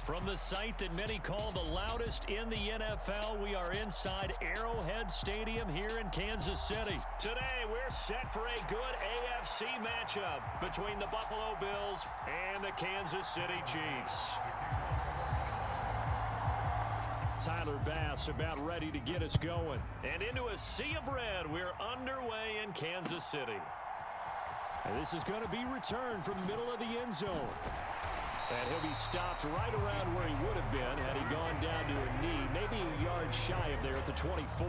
From the site that many call the loudest in the NFL, we are inside Arrowhead Stadium here in Kansas City. Today, we're set for a good AFC matchup between the Buffalo Bills and the Kansas City Chiefs. Tyler Bass about ready to get us going. And into a sea of red, we're underway in Kansas City. And this is going to be returned from the middle of the end zone. And he'll be stopped right around where he would have been had he gone down to a knee, maybe a yard shy of there at the 24.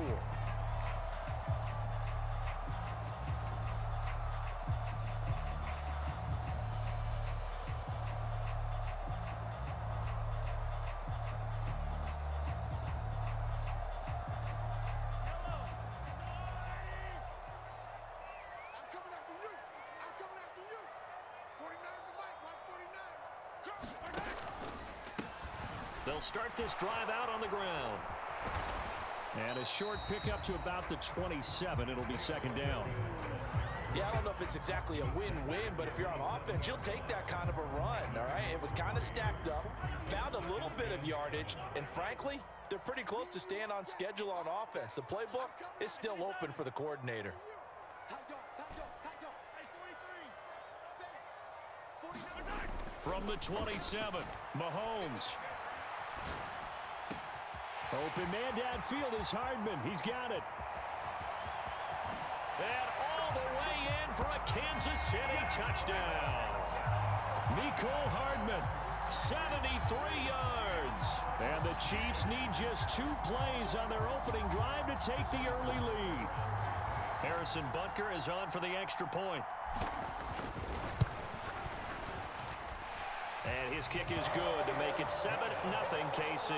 They'll start this drive out on the ground. And a short pickup to about the 27. It'll be second down. Yeah, I don't know if it's exactly a win-win, but if you're on offense, you'll take that kind of a run, all right? It was kind of stacked up, found a little bit of yardage, and frankly, they're pretty close to staying on schedule on offense. The playbook is still open for the coordinator. From the 27, Mahomes. Open man downfield is Hardman. He's got it. And all the way in for a Kansas City touchdown. Mecole Hardman, 73 yards. And the Chiefs need just 2 plays on their opening drive to take the early lead. Harrison Butker is on for the extra point. And his kick is good to make it 7-0 KC.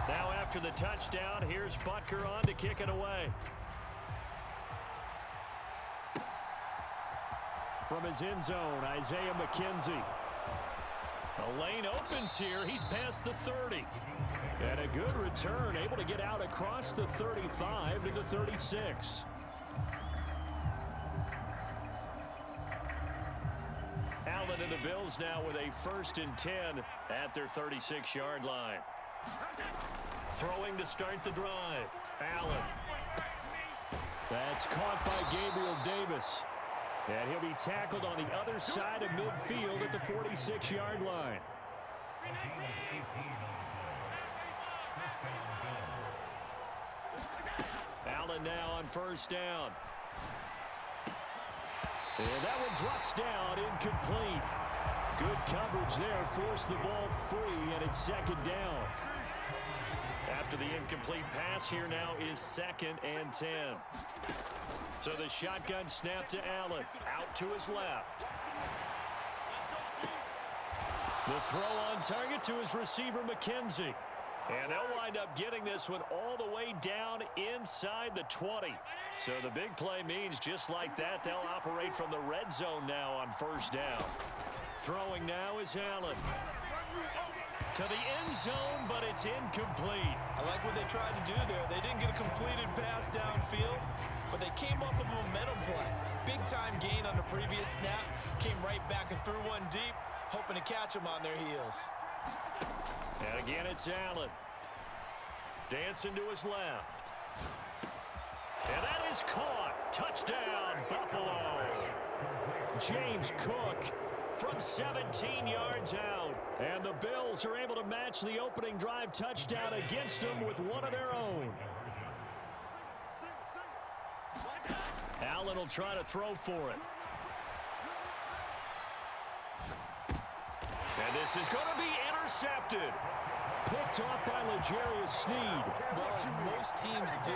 Now after the touchdown, here's Butker on to kick it away. From his end zone, Isaiah McKenzie. The lane opens here. He's past the 30. And a good return, able to get out across the 35 to the 36. Allen and the Bills now with a 1st and 10 at their 36-yard line. Throwing to start the drive. Allen. That's caught by Gabriel Davis. And he'll be tackled on the other side of midfield at the 46-yard line. Allen now on 1st down. And that one drops down, incomplete. Good coverage there, forced the ball free, and it's 2nd down. After the incomplete pass, here now is 2nd and 10. So the shotgun snap to Allen, out to his left. The throw on target to his receiver, McKenzie. And they'll wind up getting this one all the way down inside the 20. So the big play means just like that, they'll operate from the red zone now on 1st down. Throwing now is Allen. To the end zone, but it's incomplete. I like what they tried to do there. They didn't get a completed pass downfield, but they came off of a momentum play. Big-time gain on the previous snap. Came right back and threw one deep, hoping to catch them on their heels. And again, it's Allen. Dancing to his left. And that is caught. Touchdown, Buffalo. James Cook from 17 yards out. And the Bills are able to match the opening drive touchdown against them with one of their own. Allen will try to throw for it. And this is going to be intercepted. Picked off by L'Jarius Sneed. Well, as most teams do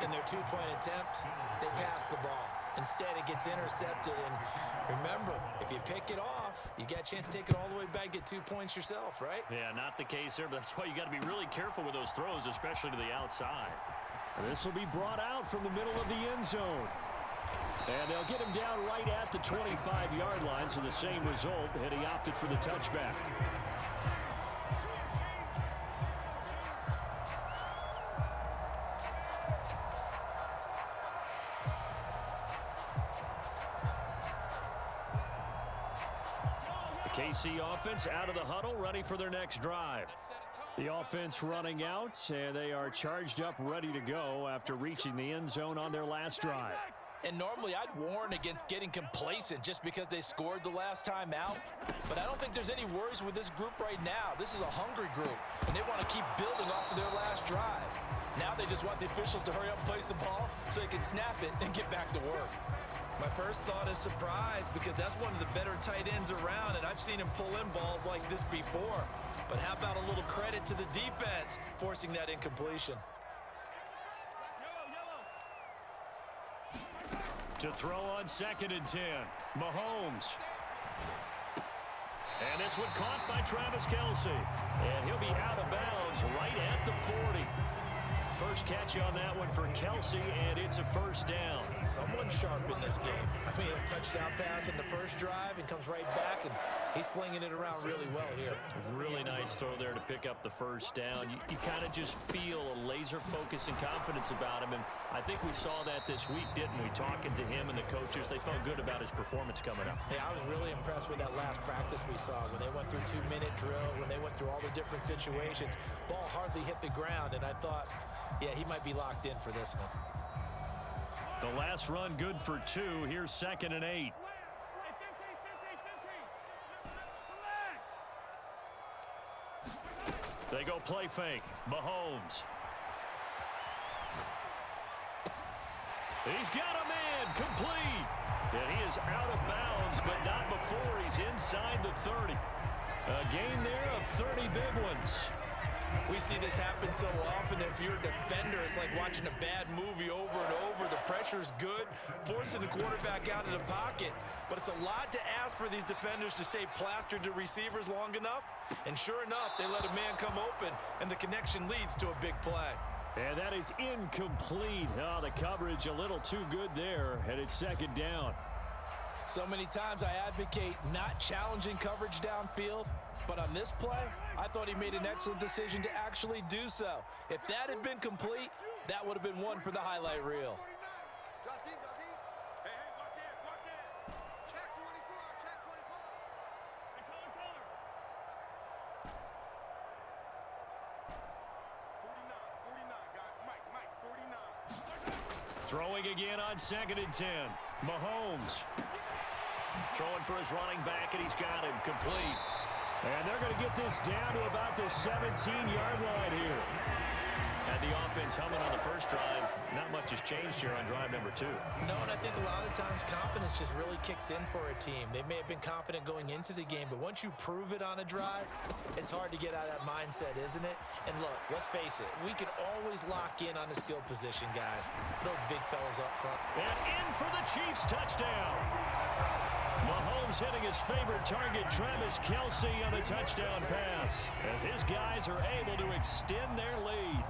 in their 2-point attempt, they pass the ball. Instead, it gets intercepted. And remember, if you pick it off, you got a chance to take it all the way back, get 2 points yourself, right? Yeah, not the case there, but that's why you got to be really careful with those throws, especially to the outside. This will be brought out from the middle of the end zone. And they'll get him down right at the 25-yard line, so the same result, and he opted for the touchback. KC offense out of the huddle, ready for their next drive. The offense running out, and they are charged up, ready to go after reaching the end zone on their last drive. And normally I'd warn against getting complacent just because they scored the last time out. But I don't think there's any worries with this group right now. This is a hungry group, and they want to keep building off of their last drive. Now they just want the officials to hurry up and place the ball so they can snap it and get back to work. My first thought is surprise, because that's one of the better tight ends around, and I've seen him pull in balls like this before. But how about a little credit to the defense forcing that incompletion? To throw on 2nd and 10, Mahomes. And this one caught by Travis Kelce. And he'll be out of bounds right at the 40. First catch on that one for Kelce, and it's a first down. Someone sharp in this game. I mean, a touchdown pass in the first drive and comes right back, and he's flinging it around really well here. Really nice throw there to pick up the first down. You kind of just feel a laser focus and confidence about him, and I think we saw that this week, didn't we? Talking to him and the coaches, they felt good about his performance coming up. Hey, I was really impressed with that last practice we saw when they went through 2-minute drill, when they went through all the different situations. Ball hardly hit the ground, and I thought, yeah, he might be locked in for this one. The last run good for 2. Here's 2nd and 8. They go play fake. Mahomes. He's got a man complete. And he is out of bounds, but not before he's inside the 30. A gain there of 30 big ones. We see this happen so often. If you're a defender, it's like watching a bad movie over and over. The pressure's good, forcing the quarterback out of the pocket. But it's a lot to ask for these defenders to stay plastered to receivers long enough. And sure enough, they let a man come open, and the connection leads to a big play. And that is incomplete. Oh, the coverage a little too good there, and it's 2nd down. So many times I advocate not challenging coverage downfield. But on this play, I thought he made an excellent decision to actually do so. If that had been complete, that would have been one for the highlight reel. Throwing again on 2nd and 10. Mahomes. Throwing for his running back, and he's got him complete. And they're going to get this down to about the 17-yard line here. Had the offense humming on the first drive. Not much has changed here on drive number 2. No, and I think a lot of times confidence just really kicks in for a team. They may have been confident going into the game, but once you prove it on a drive, it's hard to get out of that mindset, isn't it? And look, let's face it, we can always lock in on the skill position, guys. Those big fellas up front. And in for the Chiefs touchdown. Mahomes hitting his favorite target, Travis Kelce, on a touchdown pass, as his guys are able to extend their lead.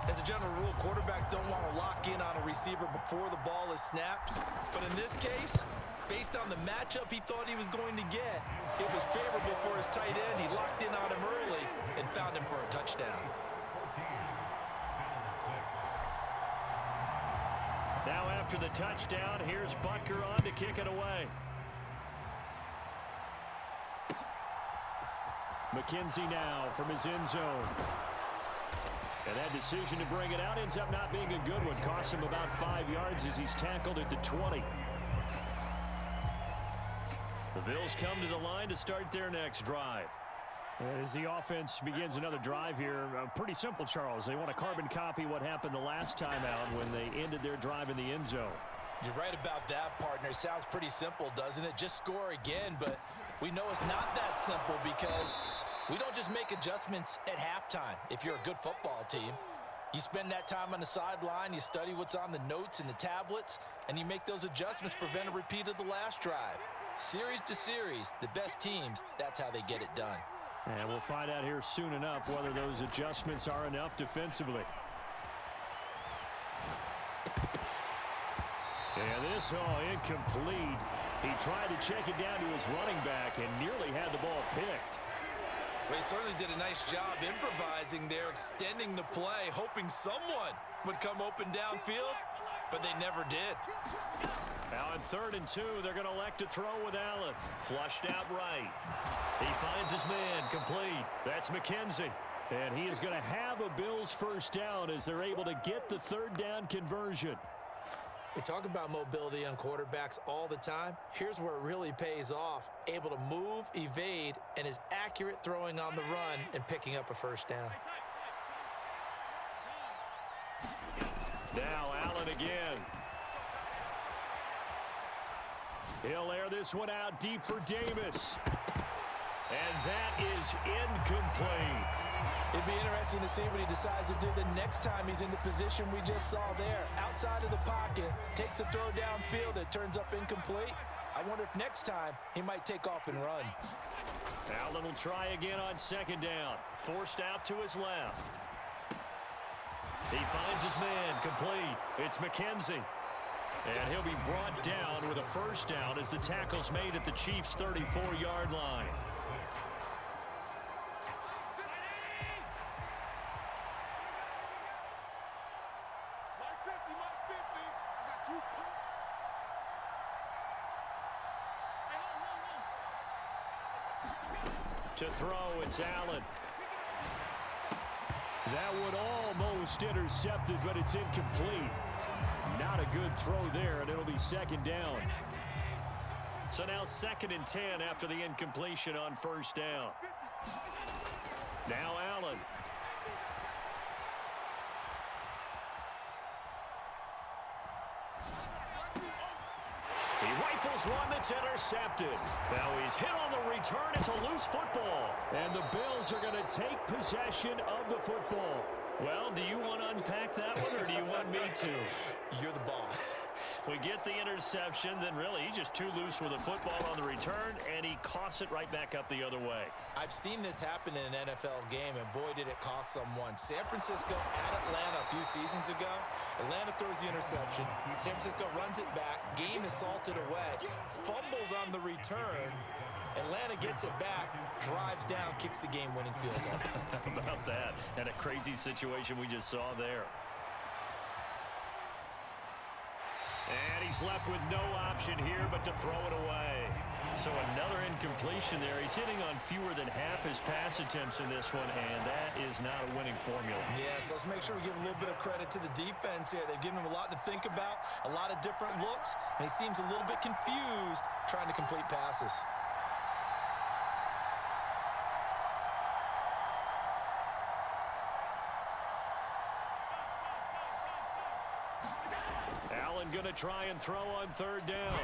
As a general rule, quarterbacks don't want to lock in on a receiver before the ball is snapped. But in this case, based on the matchup he thought he was going to get, it was favorable for his tight end. He locked in on him early and found him for a touchdown. Now after the touchdown, here's Butker on to kick it away. McKenzie now from his end zone. And that decision to bring it out ends up not being a good one. Costs him about 5 yards as he's tackled at the 20. The Bills come to the line to start their next drive. As the offense begins another drive here, pretty simple, Charles. They want to carbon copy what happened the last time out when they ended their drive in the end zone. You're right about that, partner. Sounds pretty simple, doesn't it? Just score again, but we know it's not that simple because we don't just make adjustments at halftime. If you're a good football team, you spend that time on the sideline, you study what's on the notes and the tablets, and you make those adjustments, prevent a repeat of the last drive. Series to series, the best teams, that's how they get it done. And we'll find out here soon enough whether those adjustments are enough defensively. And this, incomplete. He tried to check it down to his running back and nearly had the ball picked. Well, he certainly did a nice job improvising there, extending the play, hoping someone would come open downfield. but they never did. Now on 3rd and 2, they're going to elect to throw with Allen. Flushed out right. He finds his man complete. That's McKenzie. And he is going to have a Bills first down as they're able to get the 3rd down conversion. We talk about mobility on quarterbacks all the time. Here's where it really pays off. Able to move, evade, and is accurate throwing on the run and picking up a first down. Now Allen again. He'll air this one out deep for Davis. And that is incomplete. It'd be interesting to see what he decides to do the next time he's in the position we just saw there. Outside of the pocket, takes a throw downfield, it turns up incomplete. I wonder if next time he might take off and run. Allen will try again on 2nd down. Forced out to his left. He finds his man complete. It's McKenzie. And he'll be brought down with a first down as the tackle's made at the Chiefs' 34-yard line. To throw, it's Allen. That would almost intercepted, but it's incomplete. Not a good throw there, and it'll be 2nd down. So now 2nd and 10 after the incompletion on 1st down. Now Allen. He rifles one that's intercepted. Now he's hit on the return. It's a loose football. And the Bills are going to take possession of the football. Well, do you want to unpack that one, or do you want me to? You're the boss. We get the interception, then really he's just too loose with the football on the return, and he coughs it right back up the other way. I've seen this happen in an NFL game, and boy, did it cost someone. San Francisco at Atlanta a few seasons ago. Atlanta throws the interception. San Francisco runs it back. Game is salted away. Fumbles on the return. Atlanta gets it back, drives down, kicks the game-winning field goal. How about that? And a crazy situation we just saw there. And he's left with no option here but to throw it away. So another incompletion there. He's hitting on fewer than half his pass attempts in this one, and that is not a winning formula. Yes, let's make sure we give a little bit of credit to the defense here. They've given him a lot to think about, a lot of different looks, and he seems a little bit confused trying to complete passes. Allen going to try and throw on 3rd down.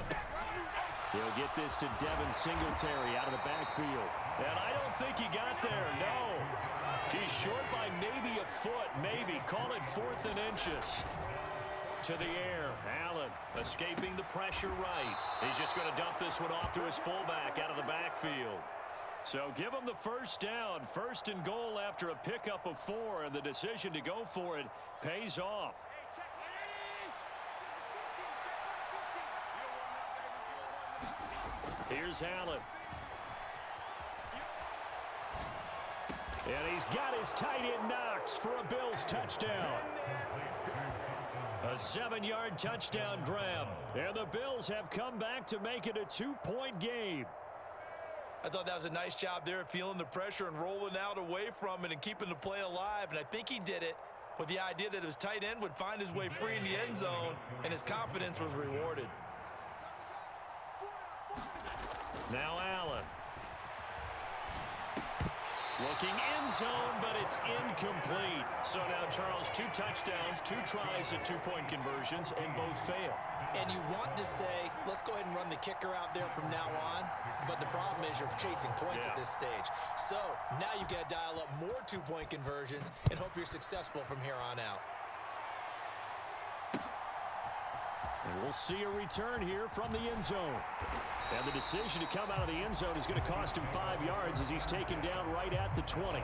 He'll get this to Devin Singletary out of the backfield. And I don't think he got there, no. He's short by maybe a foot, maybe. Call it 4th and inches. To the air, Allen escaping the pressure right. He's just going to dump this one off to his fullback out of the backfield. So give him the first down, 1st and goal after a pickup of 4, and the decision to go for it pays off. Here's Allen. And he's got his tight end Knox for a Bills touchdown. A 7-yard touchdown grab. And the Bills have come back to make it a 2-point game. I thought that was a nice job there, feeling the pressure and rolling out away from it and keeping the play alive. And I think he did it with the idea that his tight end would find his way free in the end zone, and his confidence was rewarded. Now Allen. Looking end zone, but it's incomplete. So now, Charles, 2 touchdowns, 2 tries at 2-point conversions, and both fail. And you want to say, let's go ahead and run the kicker out there from now on. But the problem is you're chasing points at this stage. So now you've got to dial up more 2-point conversions and hope you're successful from here on out. And we'll see a return here from the end zone. And the decision to come out of the end zone is going to cost him 5 yards as he's taken down right at the 20.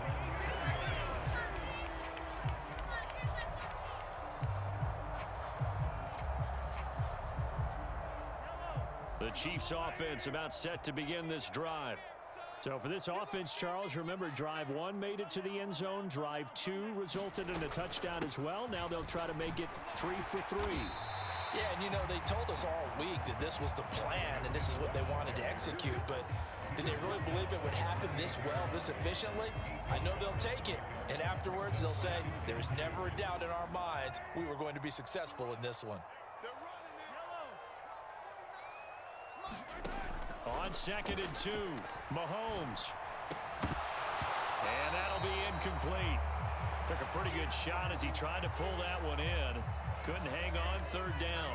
The Chiefs offense about set to begin this drive. So for this offense, Charles, remember drive 1 made it to the end zone. Drive 2 resulted in a touchdown as well. Now they'll try to make it 3 for 3. Yeah, and you know, they told us all week that this was the plan and this is what they wanted to execute, but did they really believe it would happen this well, this efficiently? I know they'll take it, and afterwards they'll say, there's never a doubt in our minds we were going to be successful in this one. On 2nd and 2, Mahomes. And that'll be incomplete. Took a pretty good shot as he tried to pull that one in. Couldn't hang on 3rd down.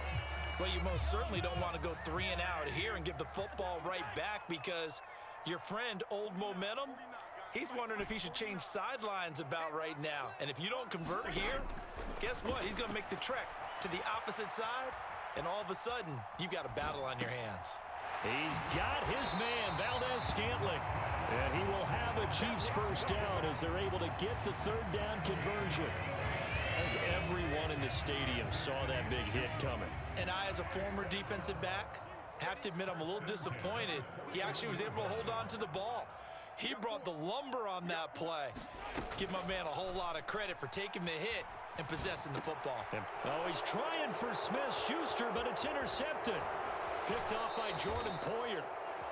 Well, you most certainly don't want to go 3 and out here and give the football right back because your friend, Old Momentum, he's wondering if he should change sidelines about right now. And if you don't convert here, guess what? He's going to make the trek to the opposite side, and all of a sudden, you've got a battle on your hands. He's got his man, Valdez-Scantling. And he will have a Chiefs first down as they're able to get the 3rd down conversion. Everyone in the stadium saw that big hit coming. And I, as a former defensive back, have to admit I'm a little disappointed. He actually was able to hold on to the ball. He brought the lumber on that play. Give my man a whole lot of credit for taking the hit and possessing the football. Oh, he's trying for Smith-Schuster, but it's intercepted. Picked off by Jordan Poyer.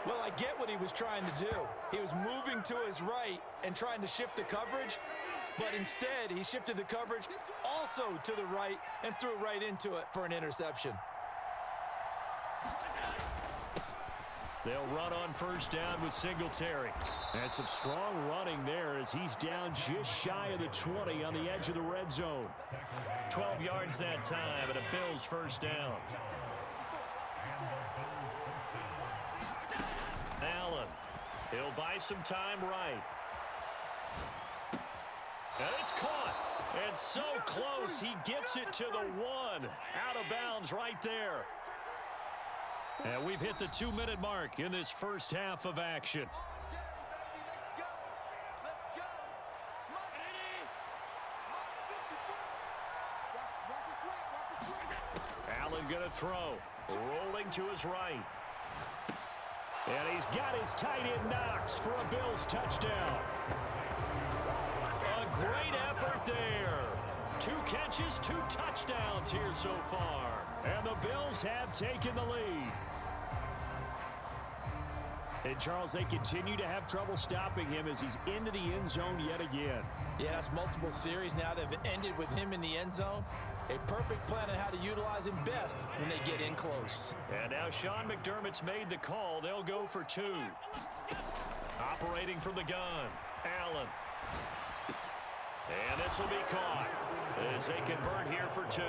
Well, I get what he was trying to do. He was moving to his right and trying to shift the coverage, but instead he shifted the coverage also to the right and threw right into it for an interception. They'll run on 1st down with Singletary. And some strong running there as he's down just shy of the 20 on the edge of the red zone. 12 yards that time and a Bills 1st down. Allen. He'll buy some time right. And it's caught. And so close, he gets it to the 1. Out of bounds right there. And we've hit the 2-minute mark in this first half of action. Allen gonna throw. Rolling to his right. And he's got his tight end Knox for a Bills touchdown. A great effort there. 2 catches, 2 touchdowns here so far. And the Bills have taken the lead. And, Charles, they continue to have trouble stopping him as he's into the end zone yet again. Yeah, it's multiple series now that have ended with him in the end zone. A perfect plan on how to utilize him best when they get in close. And now Sean McDermott's made the call. They'll go for 2. Operating from the gun, Allen. And this will be caught as they convert here for 2.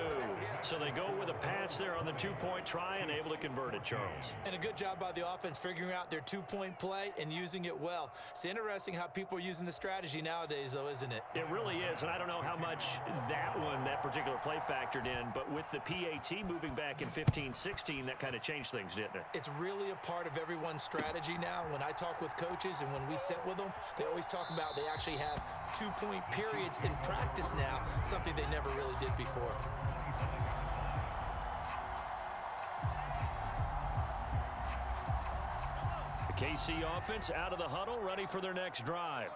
So they go with a pass there on the 2-point try and able to convert it, Charles. And a good job by the offense figuring out their 2-point play and using it well. It's interesting how people are using the strategy nowadays, though, isn't it? It really is, and I don't know how much that particular play factored in, but with the PAT moving back in 15-16, that kind of changed things, didn't it? It's really a part of everyone's strategy now. When I talk with coaches and when we sit with them, they always talk about they actually have 2-point periods in practice now, something they never really did before. The KC offense out of the huddle, ready for their next drive.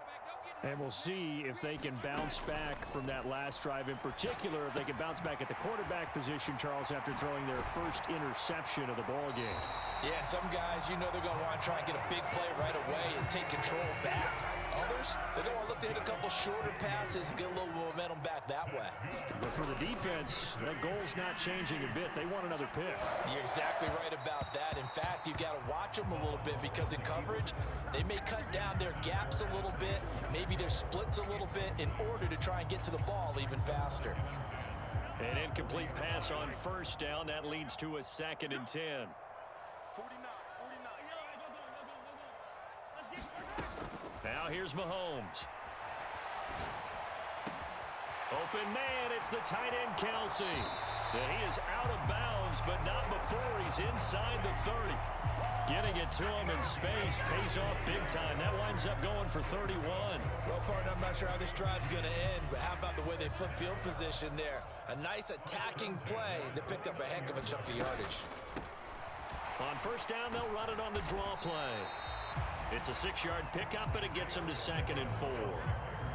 And we'll see if they can bounce back from that last drive. In particular, if they can bounce back at the quarterback position, Charles, after throwing their first interception of the ball game. Yeah, and some guys, you know they're going to want to try and get a big play right away and take control back. Others, they're going to look to hit a couple shorter passes and get a little momentum back that way. But for the defense, that goal's not changing a bit. They want another pick. You're exactly right about that. In fact, you've got to watch them a little bit because in coverage, they may cut down their gaps a little bit, maybe their splits a little bit in order to try and get to the ball even faster. An incomplete pass on 1st down. That leads to a 2nd and 10. Now here's Mahomes. Open man, it's the tight end Kelsey. And he is out of bounds, but not before he's inside the 30. Getting it to him in space pays off big time. That winds up going for 31. Well, partner, I'm not sure how this drive's going to end, but how about the way they flip field position there? A nice attacking play that picked up a heck of a chunk of yardage. On 1st down, they'll run it on the draw play. It's a 6-yard pickup, and it gets them to 2nd and 4.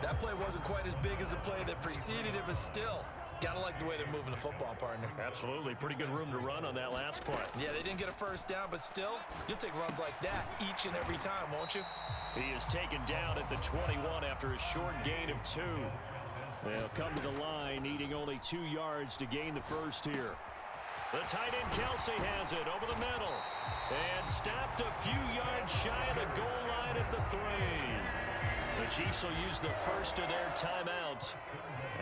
That play wasn't quite as big as the play that preceded it, but still, Gotta like the way they're moving the football, partner. Absolutely. Pretty good room to run on that last play. Yeah, they didn't get a first down, but still, you'll take runs like that each and every time, won't you? He is taken down at the 21 after a short gain of 2. They'll come to the line, needing only 2 yards to gain the first here. The tight end Kelsey has it over the middle. And stopped a few yards shy of the goal line at the 3. The Chiefs will use the first of their timeouts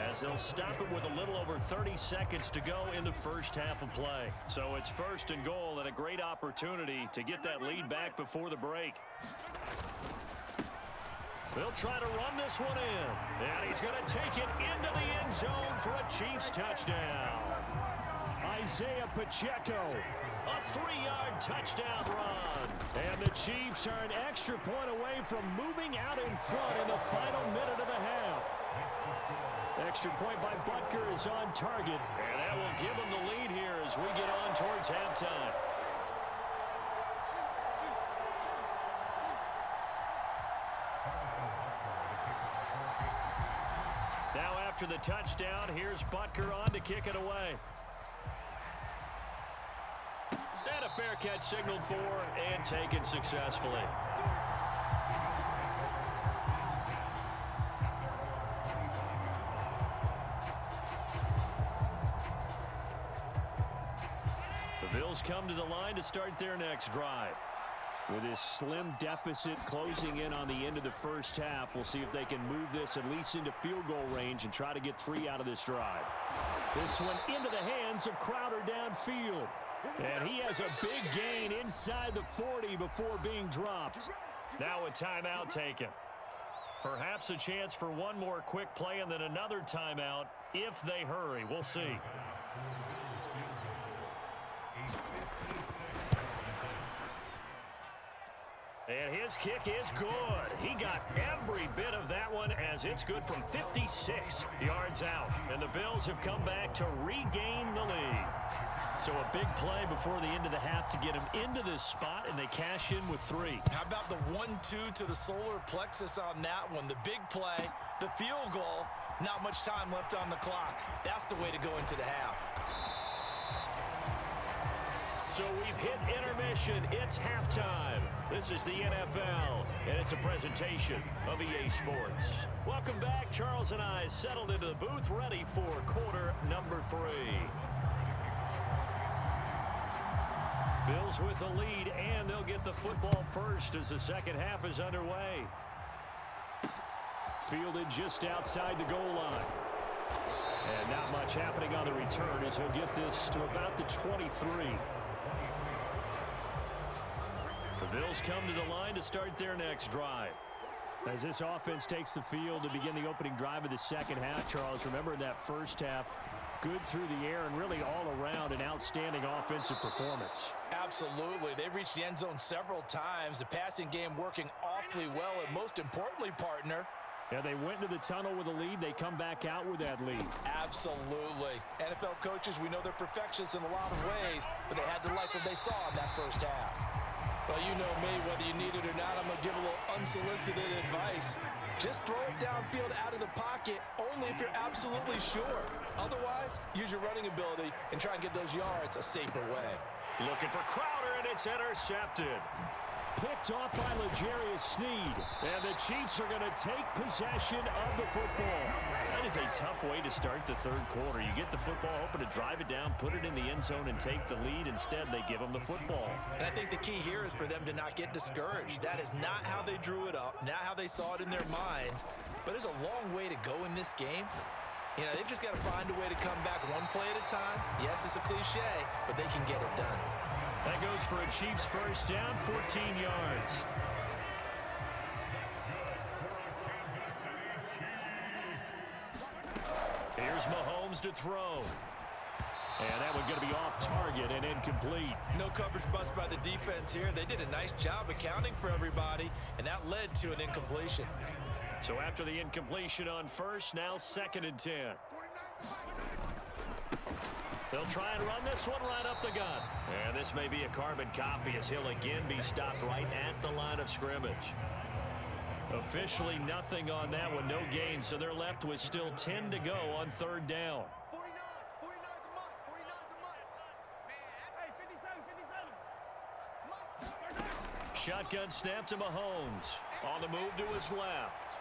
as they'll stop it with a little over 30 seconds to go in the first half of play. So it's 1st and goal and a great opportunity to get that lead back before the break. They'll try to run this one in. And he's going to take it into the end zone for a Chiefs touchdown. Isaiah Pacheco, a 3-yard touchdown run. And the Chiefs are an extra point away from moving out in front in the final minute of the half. Extra point by Butker is on target. And that will give them the lead here as we get on towards halftime. Now after the touchdown, here's Butker on to kick it away. And a fair catch signaled for and taken successfully. The Bills come to the line to start their next drive. With this slim deficit closing in on the end of the first half, we'll see if they can move this at least into field goal range and try to get 3 out of this drive. This one into the hands of Crowder downfield. And he has a big gain inside the 40 before being dropped. Now a timeout taken. Perhaps a chance for one more quick play and then another timeout if they hurry. We'll see. And his kick is good. He got every bit of that one as it's good from 56 yards out. And the Bills have come back to regain the lead. So a big play before the end of the half to get him into this spot, and they cash in with 3. How about the 1-2 to the solar plexus on that one? The big play, the field goal, not much time left on the clock. That's the way to go into the half. So we've hit intermission. It's halftime. This is the NFL, and it's a presentation of EA Sports. Welcome back. Charles and I settled into the booth, ready for quarter number 3. Bills with the lead, and they'll get the football first as the second half is underway. Fielded just outside the goal line. And not much happening on the return as he'll get this to about the 23. The Bills come to the line to start their next drive. As this offense takes the field to begin the opening drive of the second half, Charles, remember in that first half, good through the air and really all around an outstanding offensive performance. Absolutely. They've reached the end zone several times. The passing game working awfully well, and most importantly, partner, yeah, they went into the tunnel with a lead. They come back out with that lead. Absolutely. NFL coaches, we know they're perfectionists in a lot of ways, but they had to like what they saw in that first half. Well, you know me, whether you need it or not, I'm going to give a little unsolicited advice. Just throw it downfield out of the pocket only if you're absolutely sure. Otherwise, use your running ability and try and get those yards a safer way. Looking for Crowder, and it's intercepted. Picked off by L'Jarius Sneed. And the Chiefs are going to take possession of the football. That is a tough way to start the third quarter. You get the football, hoping to drive it down, put it in the end zone, and take the lead. Instead, they give them the football. And I think the key here is for them to not get discouraged. That is not how they drew it up, not how they saw it in their minds. But there's a long way to go in this game. You know, they've just got to find a way to come back one play at a time. Yes, it's a cliche, but they can get it done. That goes for a Chiefs first down, 14 yards. Here's Mahomes to throw. And that one going to be off target and incomplete. No coverage bust by the defense here. They did a nice job accounting for everybody, and that led to an incompletion. So after the incompletion on first, now 2nd and 10. They'll try and run this one right up the gut. And this may be a carbon copy as he'll again be stopped right at the line of scrimmage. Officially nothing on that one, no gain, so they're left with still 10 to go on 3rd down. Shotgun snap to Mahomes. On the move to his left.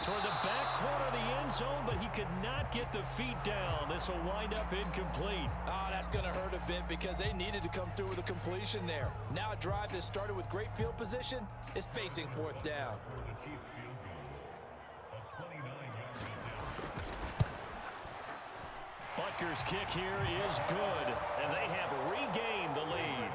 Toward the back corner of the end zone, but he could not get the feet down. This will wind up incomplete. Oh, that's going to hurt a bit because they needed to come through with a completion there. Now a drive that started with great field position is facing fourth down. Butker's kick here is good, and they have regained the lead.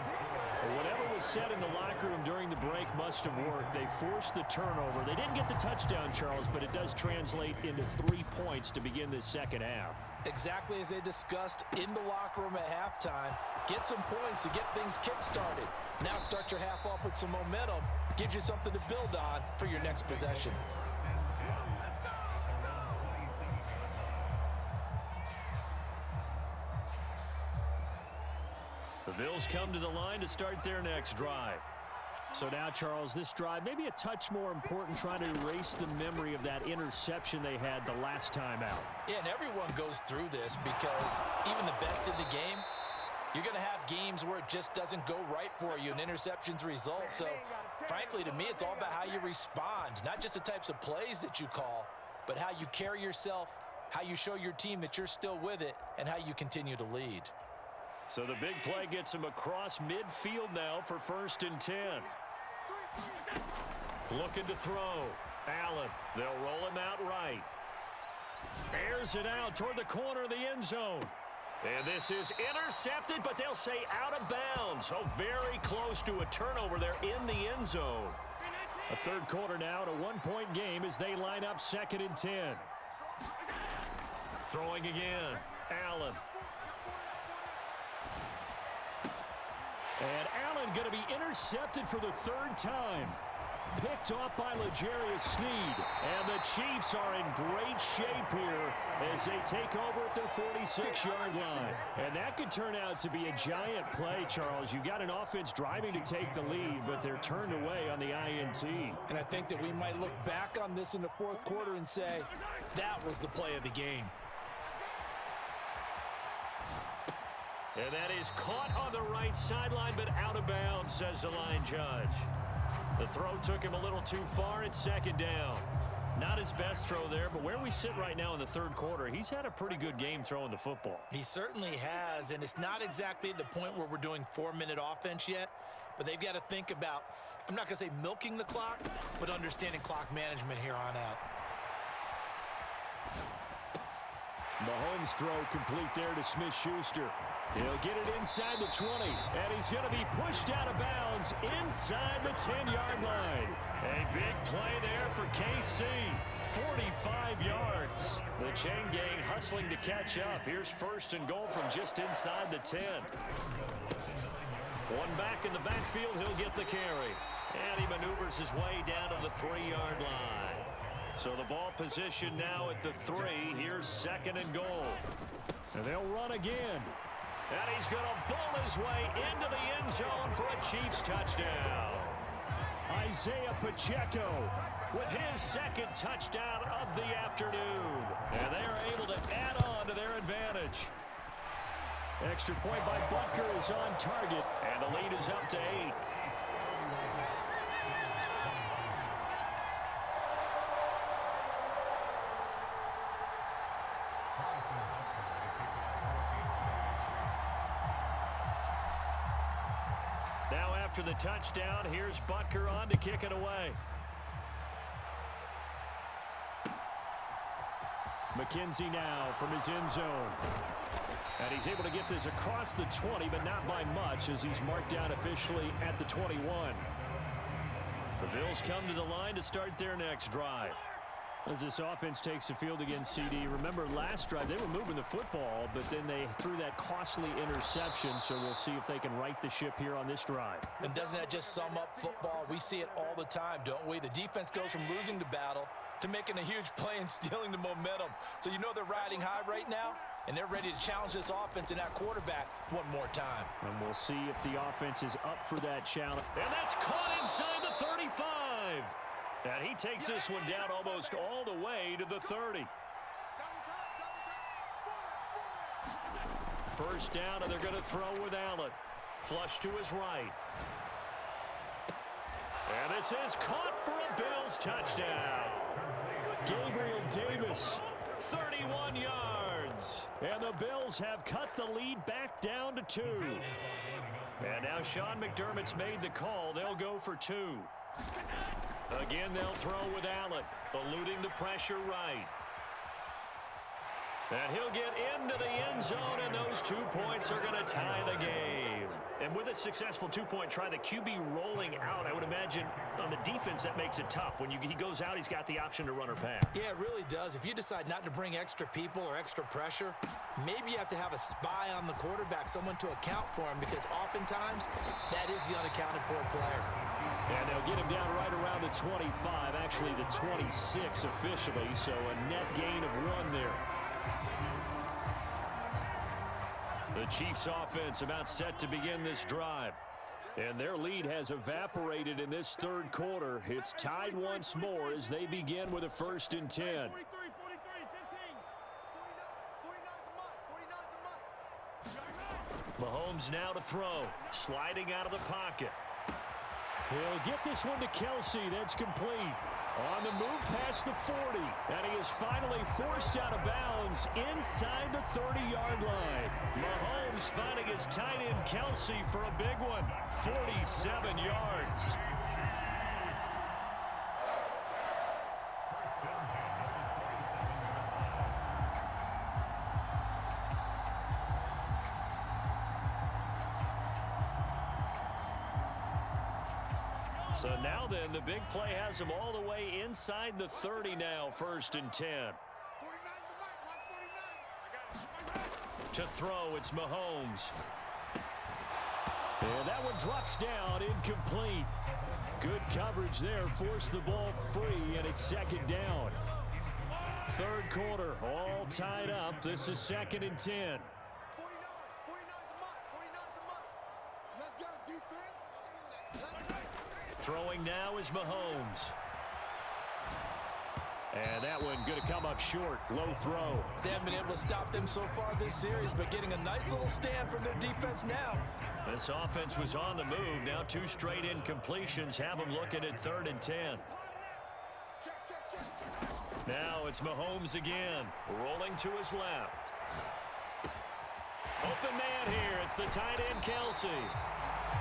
Whatever was said in the locker room during the break must have worked. They forced the turnover. They didn't get the touchdown, Charles, but it does translate into 3 points to begin this second half. Exactly as they discussed in the locker room at halftime. Get some points to get things kick-started. Now start your half off with some momentum. Gives you something to build on for your next possession. The Bills come to the line to start their next drive. So now, Charles, this drive maybe a touch more important, trying to erase the memory of that interception they had the last time out. Yeah, and everyone goes through this because even the best in the game, you're going to have games where it just doesn't go right for you and interceptions result. So, frankly, to me, it's all about how you respond, not just the types of plays that you call, but how you carry yourself, how you show your team that you're still with it, and how you continue to lead. So the big play gets him across midfield now for 1st and 10. Looking to throw. Allen. They'll roll him out right. Airs it out toward the corner of the end zone. And this is intercepted, but they'll say out of bounds. Oh, very close to a turnover there in the end zone. A third quarter now at a 1-point game as they line up 2nd and 10. Throwing again. Allen. And Allen going to be intercepted for the 3rd time. Picked off by L'Jarius Sneed. And the Chiefs are in great shape here as they take over at their 46-yard line. And that could turn out to be a giant play, Charles. You got an offense driving to take the lead, but they're turned away on the INT. And I think that we might look back on this in the 4th quarter and say, that was the play of the game. And that is caught on the right sideline, but out of bounds, says the line judge. The throw took him a little too far. It's 2nd down. Not his best throw there, but where we sit right now in the 3rd quarter, he's had a pretty good game throwing the football. He certainly has, and it's not exactly at the point where we're doing 4-minute offense yet, but they've got to think about, I'm not going to say milking the clock, but understanding clock management here on out. Mahomes' throw complete there to Smith-Schuster. He'll get it inside the 20, and he's going to be pushed out of bounds inside the 10-yard line. A big play there for KC, 45 yards. The chain gang hustling to catch up. Here's 1st and goal from just inside the 10. One back in the backfield, he'll get the carry. And he maneuvers his way down to the 3-yard line. So the ball position now at the 3. Here's 2nd and goal. And they'll run again. And he's going to bowl his way into the end zone for a Chiefs touchdown. Isaiah Pacheco with his 2nd touchdown of the afternoon. And they are able to add on to their advantage. Extra point by Butker is on target. And the lead is up to 8. Now after the touchdown, here's Butker on to kick it away. McKenzie now from his end zone. And he's able to get this across the 20, but not by much as he's marked down officially at the 21. The Bills come to the line to start their next drive. As this offense takes the field against CD, remember last drive they were moving the football, but then they threw that costly interception, so we'll see if they can right the ship here on this drive. And doesn't that just sum up football? We see it all the time, don't we? The defense goes from losing the battle to making a huge play and stealing the momentum. So you know they're riding high right now, and they're ready to challenge this offense and that quarterback one more time. And we'll see if the offense is up for that challenge. And that's caught inside the 35. And he takes this one down almost all the way to the 30. First down, and they're going to throw with Allen. Flush to his right. And this is caught for a Bills touchdown. Gabriel Davis, 31 yards. And the Bills have cut the lead back down to 2. And now Sean McDermott's made the call. They'll go for 2. Again, they'll throw with Allen, eluding the pressure right. And he'll get into the end zone, and those 2 points are going to tie the game. And with a successful 2-point try, the QB rolling out, I would imagine on the defense that makes it tough. When he goes out, he's got the option to run or pass. Yeah, it really does. If you decide not to bring extra people or extra pressure, maybe you have to have a spy on the quarterback, someone to account for him, because oftentimes that is the unaccounted for player. And they'll get him down right around the 25, actually the 26 officially, so a net gain of 1 there. The Chiefs offense about set to begin this drive. And their lead has evaporated in this third quarter. It's tied once more as they begin with a 1st and 10. Mahomes now to throw. Sliding out of the pocket. He'll get this one to Kelsey. That's complete. On the move past the 40. And he is finally forced out of bounds inside the 30-yard line. Mahomes finding his tight end Kelsey for a big one. 47 yards. So now then, the big play has him all the way inside the 30 now, 1st and 10. To throw, it's Mahomes. And that one drops down, incomplete. Good coverage there, forced the ball free, and it's 2nd down. Third quarter, all tied up. This is 2nd and 10. Throwing now is Mahomes. And that one going to come up short. Low throw. They haven't been able to stop them so far this series, but getting a nice little stand from their defense now. This offense was on the move. Now 2 straight incompletions have them looking at 3rd and 10. Now it's Mahomes again. Rolling to his left. Open man here. It's the tight end Kelsey.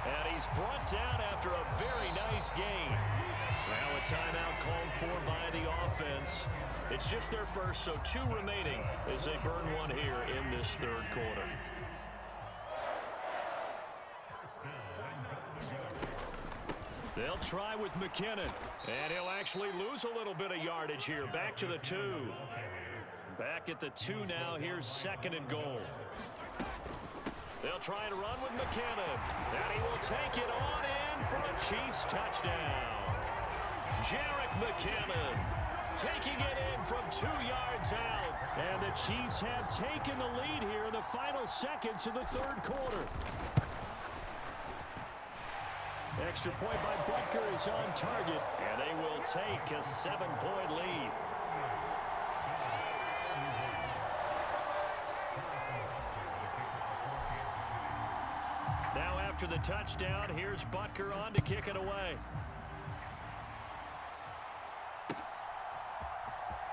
And he's brought down after a very nice gain. Now a timeout called for by the offense. It's just their first, so 2 remaining as they burn 1 here in this third quarter. They'll try with McKinnon. And he'll actually lose a little bit of yardage here. Back to the 2. Back at the 2 now. Here's 2nd and goal. They'll try and run with McKinnon. And he will take it on in for a Chiefs touchdown. Jerick McKinnon taking it in from 2 yards out. And the Chiefs have taken the lead here in the final seconds of the third quarter. Extra point by Butker is on target. And they will take a 7-point lead. Now after the touchdown, here's Butker on to kick it away.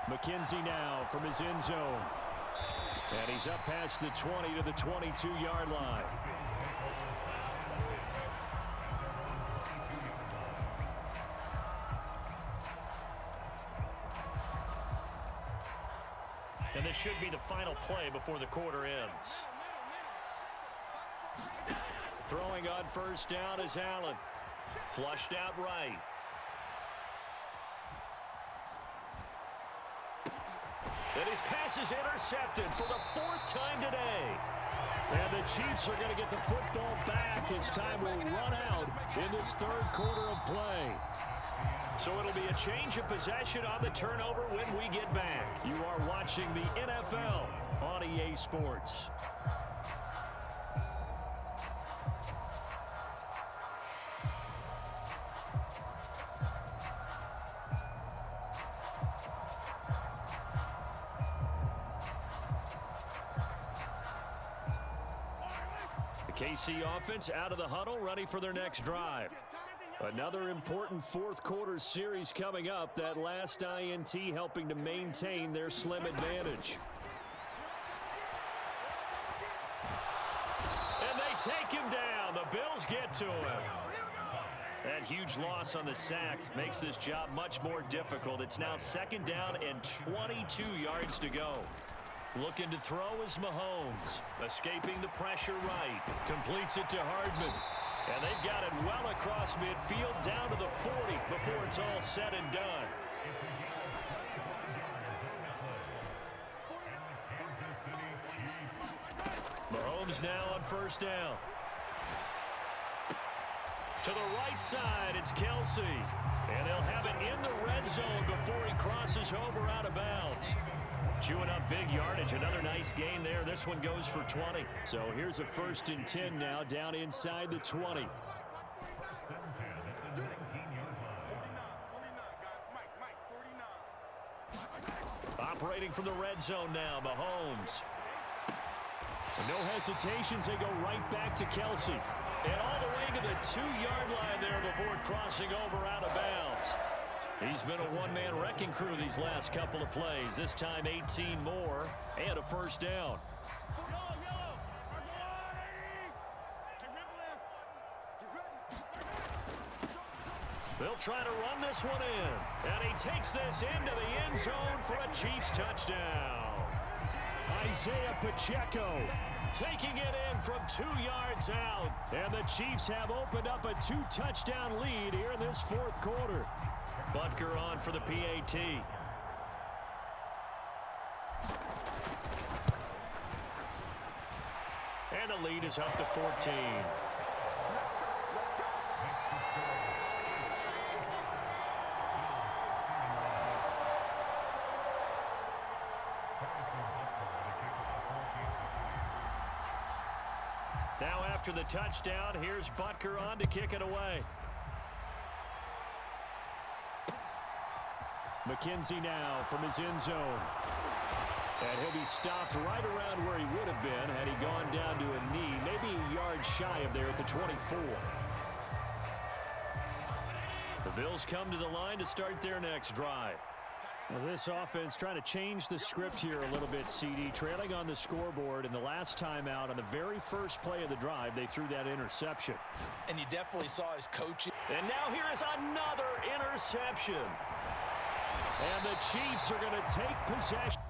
McKenzie now from his end zone. And he's up past the 20 to the 22-yard line. And this should be the final play before the quarter ends. Throwing on first down is Allen. Flushed out right. And his pass is intercepted for the 4th time today. And the Chiefs are going to get the football back as time will run out in this third quarter of play. So it'll be a change of possession on the turnover when we get back. You are watching the NFL on EA Sports. KC offense out of the huddle, ready for their next drive. Another important fourth quarter series coming up. That last INT helping to maintain their slim advantage. And they take him down. The Bills get to him. That huge loss on the sack makes this job much more difficult. It's now 2nd down and 22 yards to go. Looking to throw is Mahomes. Escaping the pressure right. Completes it to Hardman. And they've got it well across midfield down to the 40 before it's all said and done. Mahomes now on 1st down. To the right side, it's Kelsey. And they'll have it in the red zone before he crosses over out of bounds. Chewing up big yardage. Another nice gain there. This one goes for 20. So here's a 1st and 10 now down inside the 20. Operating from the red zone now, Mahomes. No hesitations, they go right back to Kelsey. And all the way to the 2-yard line there before crossing over out of bounds. He's been a one-man wrecking crew these last couple of plays. This time 18 more and a 1st down. They'll try to run this one in. And he takes this into the end zone for a Chiefs touchdown. Isaiah Pacheco taking it in from 2 yards out. And the Chiefs have opened up a 2-touchdown lead here in this 4th quarter. Butker on for the PAT. And the lead is up to 14. Now after the touchdown, here's Butker on to kick it away. McKenzie now from his end zone. And he'll be stopped right around where he would have been had he gone down to a knee, maybe a yard shy of there at the 24. The Bills come to the line to start their next drive. Well, this offense trying to change the script here a little bit, CD. Trailing on the scoreboard, and the last time out on the very first play of the drive, they threw that interception. And you definitely saw his coaching. And now here is another interception. And the Chiefs are going to take possession.